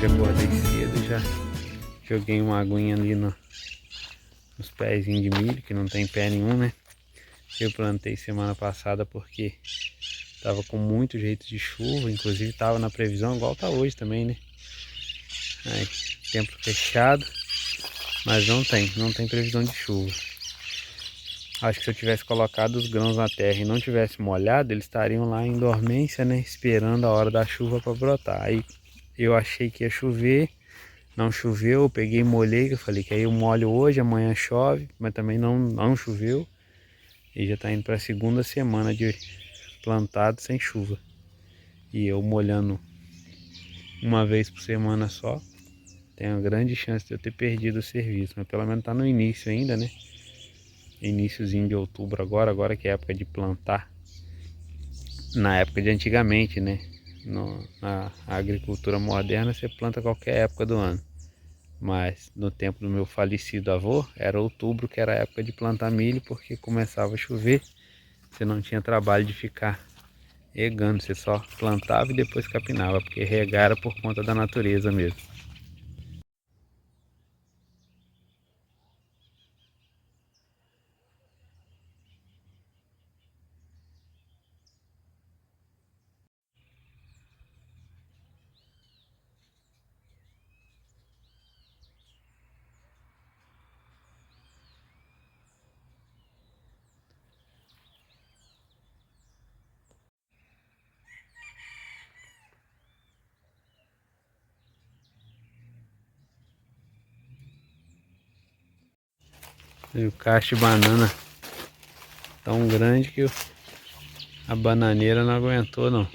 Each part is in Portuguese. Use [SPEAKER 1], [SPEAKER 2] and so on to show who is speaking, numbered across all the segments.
[SPEAKER 1] Hoje acordei cedo e já joguei uma aguinha ali nos pezinhos de milho, que não tem pé nenhum, né? Eu plantei semana passada porque tava com muito jeito de chuva, inclusive tava na previsão igual tá hoje também, né? Aí, tempo fechado, mas não tem previsão de chuva. Acho que se eu tivesse colocado os grãos na terra e não tivesse molhado, eles estariam lá em dormência, né? Esperando a hora da chuva para brotar. Aí eu achei que ia chover, não choveu, eu peguei e molhei, eu falei que aí eu molho hoje, amanhã chove, mas também não choveu. E já está indo para a segunda semana de plantado sem chuva. E eu molhando uma vez por semana só, tem uma grande chance de eu ter perdido o serviço. Mas pelo menos está no início ainda, né? Iniciozinho de outubro agora que é época de plantar. Na época de antigamente, né? Na agricultura moderna você planta qualquer época do ano. Mas no tempo do meu falecido avô, era outubro que era a época de plantar milho, porque começava a chover. Você não tinha trabalho de ficar regando, você só plantava e depois capinava, porque regar era por conta da natureza mesmo. E o cacho de banana tão grande que a bananeira não aguentou não.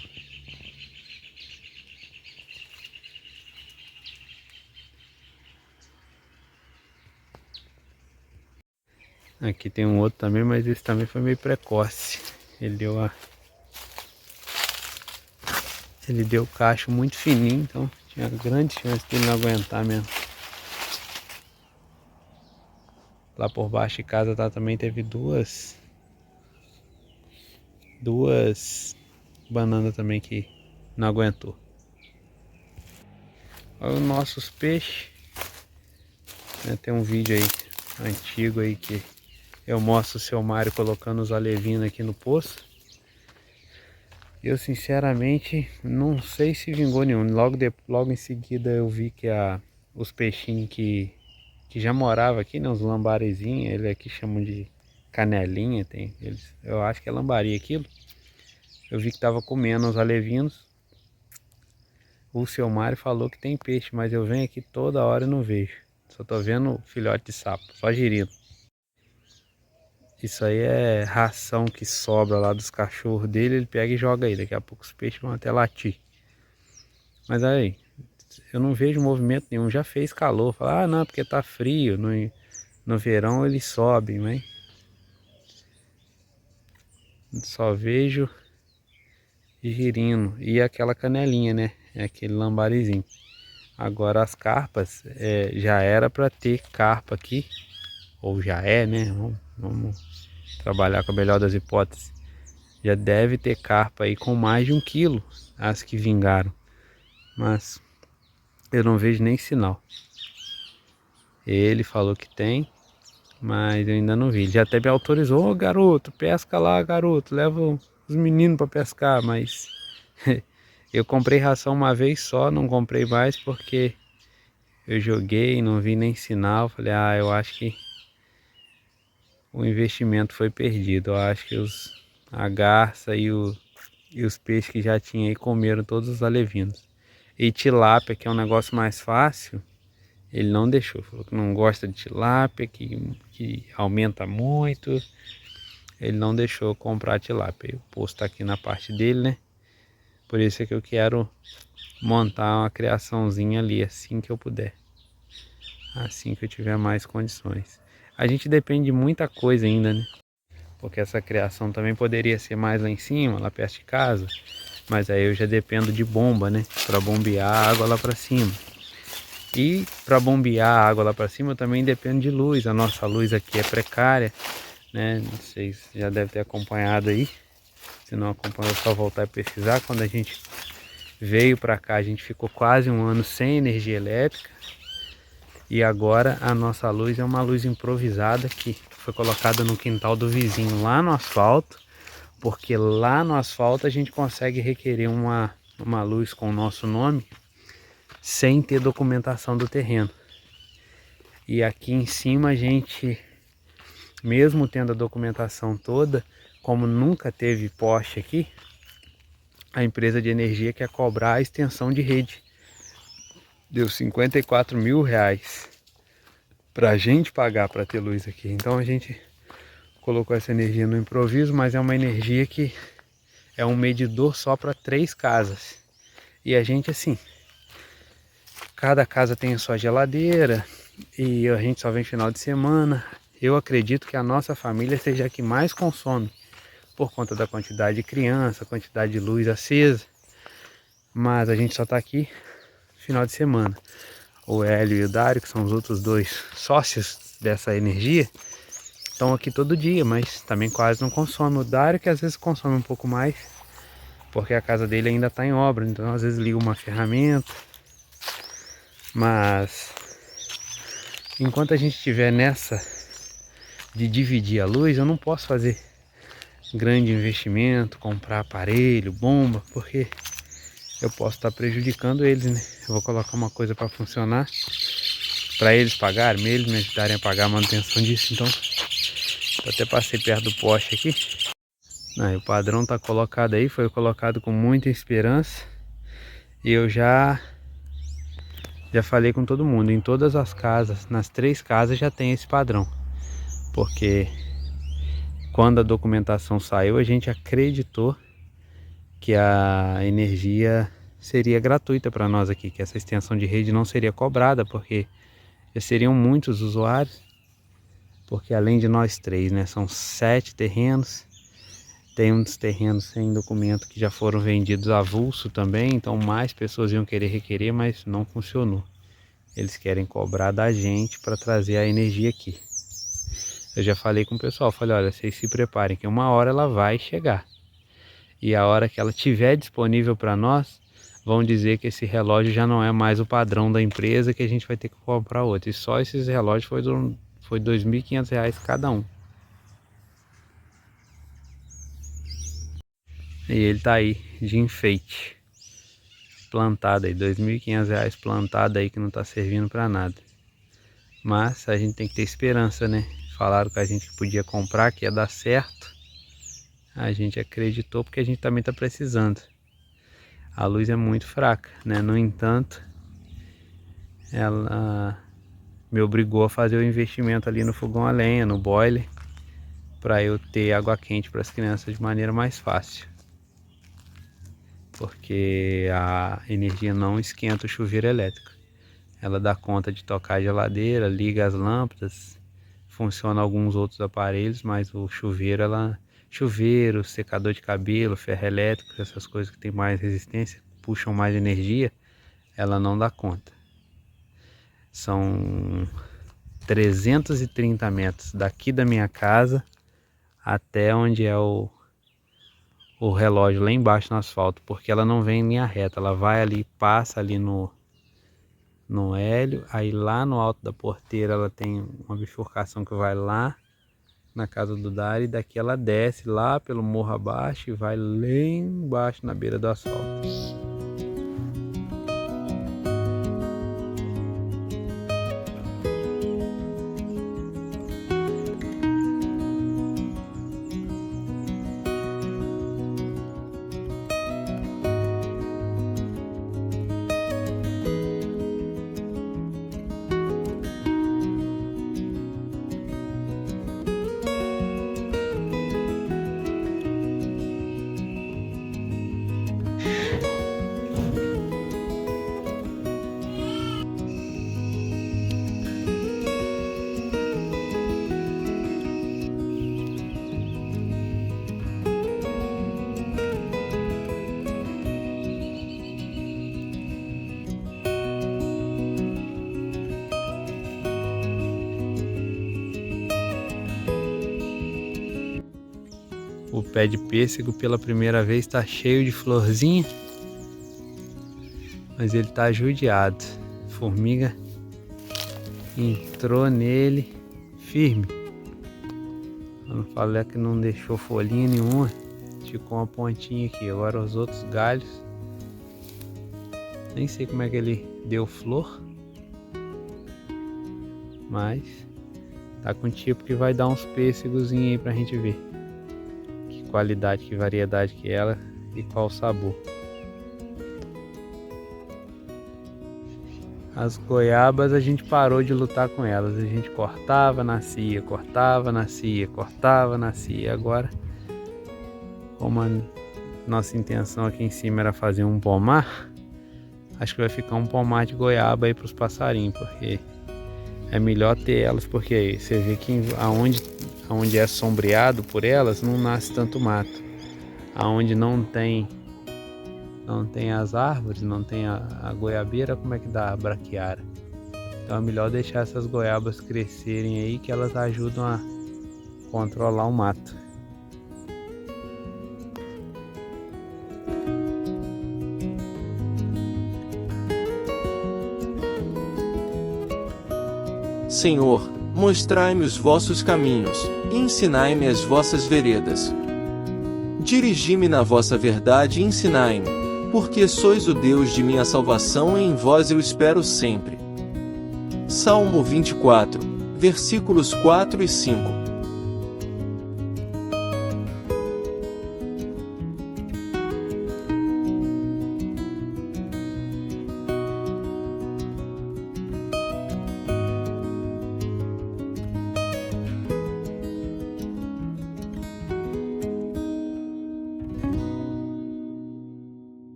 [SPEAKER 1] Aqui tem um outro também, mas esse também foi meio precoce. Ele deu o cacho muito fininho, então tinha grande chance de ele não aguentar mesmo. Lá por baixo de casa também teve duas bananas também que não aguentou. Olha os nossos peixes, né? Tem um vídeo aí antigo aí que eu mostro o seu Mário colocando os alevinos aqui no poço. Eu sinceramente não sei se vingou nenhum. Logo em seguida eu vi que os peixinhos que já moravam aqui, né, os lambarizinhos, eles aqui chamam de canelinha, eu acho que é lambari aquilo. Eu vi que tava comendo os alevinos. O seu Mário falou que tem peixe, mas eu venho aqui toda hora e não vejo. Só tô vendo filhote de sapo, só girino. Isso aí é ração que sobra lá dos cachorros dele, ele pega e joga aí. Daqui a pouco os peixes vão até latir. Mas aí, eu não vejo movimento nenhum. Já fez calor. Fala, ah não, porque tá frio. No verão eles sobem, mas só vejo girino. E aquela canelinha, né? É aquele lambarizinho. Agora as carpas, já era para ter carpa aqui. Ou já é, né? Vamos trabalhar com a melhor das hipóteses. Já deve ter carpa aí com mais de 1 quilo, as que vingaram. Mas eu não vejo nem sinal. Ele falou que tem, mas eu ainda não vi. Ele já até me autorizou, ô garoto, pesca lá, garoto, leva os meninos para pescar, mas eu comprei ração uma vez só, não comprei mais porque eu joguei, não vi nem sinal. Falei, ah, eu acho que o investimento foi perdido. Eu acho que a garça e os peixes que já tinha aí comeram todos os alevinos. E tilápia, que é um negócio mais fácil, ele não deixou. Falou que não gosta de tilápia, que aumenta muito. Ele não deixou eu comprar tilápia. O posto tá aqui na parte dele, né? Por isso é que eu quero montar uma criaçãozinha ali assim que eu puder. Assim que eu tiver mais condições. A gente depende de muita coisa ainda, né? Porque essa criação também poderia ser mais lá em cima, lá perto de casa. Mas aí eu já dependo de bomba, né? Para bombear a água lá para cima. E para bombear a água lá para cima eu também dependo de luz. A nossa luz aqui é precária, né? Vocês já devem ter acompanhado aí. Se não acompanhou, é só voltar e pesquisar. Quando a gente veio para cá, a gente ficou quase um ano sem energia elétrica. E agora a nossa luz é uma luz improvisada que foi colocada no quintal do vizinho lá no asfalto, porque lá no asfalto a gente consegue requerer uma luz com o nosso nome sem ter documentação do terreno. E aqui em cima a gente, mesmo tendo a documentação toda, como nunca teve poste aqui, a empresa de energia quer cobrar a extensão de rede. Deu R$54 mil pra gente pagar para ter luz aqui. Então a gente colocou essa energia no improviso, mas é uma energia que é um medidor só para 3 casas. E a gente assim, cada casa tem a sua geladeira e a gente só vem final de semana. Eu acredito que a nossa família seja a que mais consome, por conta da quantidade de criança, quantidade de luz acesa. Mas a gente só está aqui final de semana. O Hélio e o Dário, que são os outros 2 sócios dessa energia, estão aqui todo dia, mas também quase não consome. O Dário que às vezes consome um pouco mais, porque a casa dele ainda está em obra, então às vezes liga uma ferramenta. Mas enquanto a gente estiver nessa de dividir a luz, eu não posso fazer grande investimento, comprar aparelho, bomba, porque eu posso estar prejudicando eles, né? Eu vou colocar uma coisa para funcionar, para eles pagarem, eles me ajudarem a pagar a manutenção disso. Então, eu até passei perto do poste aqui. O padrão está colocado aí, foi colocado com muita esperança. E eu já falei com todo mundo, em todas as casas, nas 3 casas já tem esse padrão. Porque quando a documentação saiu, a gente acreditou que a energia seria gratuita para nós aqui, que essa extensão de rede não seria cobrada, porque já seriam muitos usuários, porque além de nós 3, né, são 7 terrenos, tem uns terrenos sem documento que já foram vendidos avulso também, então mais pessoas iam querer requerer, mas não funcionou. Eles querem cobrar da gente para trazer a energia aqui. Eu já falei com o pessoal, falei, olha, vocês se preparem que uma hora ela vai chegar. E a hora que ela estiver disponível para nós, vão dizer que esse relógio já não é mais o padrão da empresa, que a gente vai ter que comprar outro. E só esses relógios foi R$2.500 cada um. E ele tá aí de enfeite, plantado aí, R$2.500 plantado aí, que não tá servindo para nada. Mas a gente tem que ter esperança, né? Falaram que a gente podia comprar, que ia dar certo. A gente acreditou porque a gente também tá precisando. A luz é muito fraca, né? No entanto, ela me obrigou a fazer o investimento ali no fogão a lenha, no boiler, para eu ter água quente para as crianças de maneira mais fácil. Porque a energia não esquenta o chuveiro elétrico. Ela dá conta de tocar a geladeira, liga as lâmpadas, funciona alguns outros aparelhos, mas o chuveiro, chuveiro, secador de cabelo, ferro elétrico, essas coisas que tem mais resistência, puxam mais energia, ela não dá conta. São 330 metros daqui da minha casa até onde é o relógio lá embaixo no asfalto, porque ela não vem em linha reta, ela vai ali, passa ali no Hélio, aí lá no alto da porteira ela tem uma bifurcação que vai lá na casa do Dário, e daqui ela desce lá pelo morro abaixo e vai lá embaixo na beira do asfalto. O pé de pêssego pela primeira vez está cheio de florzinha. Mas ele tá judiado. Formiga entrou nele firme. Eu não falei que não deixou folhinha nenhuma. Ficou uma pontinha aqui. Agora os outros galhos, nem sei como é que ele deu flor, mas tá com um tipo que vai dar uns pêssegos aí pra gente ver que qualidade, que variedade que é ela e qual o sabor. As goiabas a gente parou de lutar com elas. A gente cortava, nascia, cortava, nascia, cortava, nascia. Agora, como a nossa intenção aqui em cima era fazer um pomar, acho que vai ficar um pomar de goiaba aí para os passarinhos, porque é melhor ter elas, porque aí você vê que aonde é sombreado por elas não nasce tanto mato. Aonde não tem as árvores, não tem a goiabeira, como é que dá a braquiária? Então é melhor deixar essas goiabas crescerem aí, que elas ajudam a controlar o mato.
[SPEAKER 2] Senhor, mostrai-me os vossos caminhos, e ensinai-me as vossas veredas. Dirigi-me na vossa verdade e ensinai-me, porque sois o Deus de minha salvação e em vós eu espero sempre. Salmo 24, versículos 4 e 5.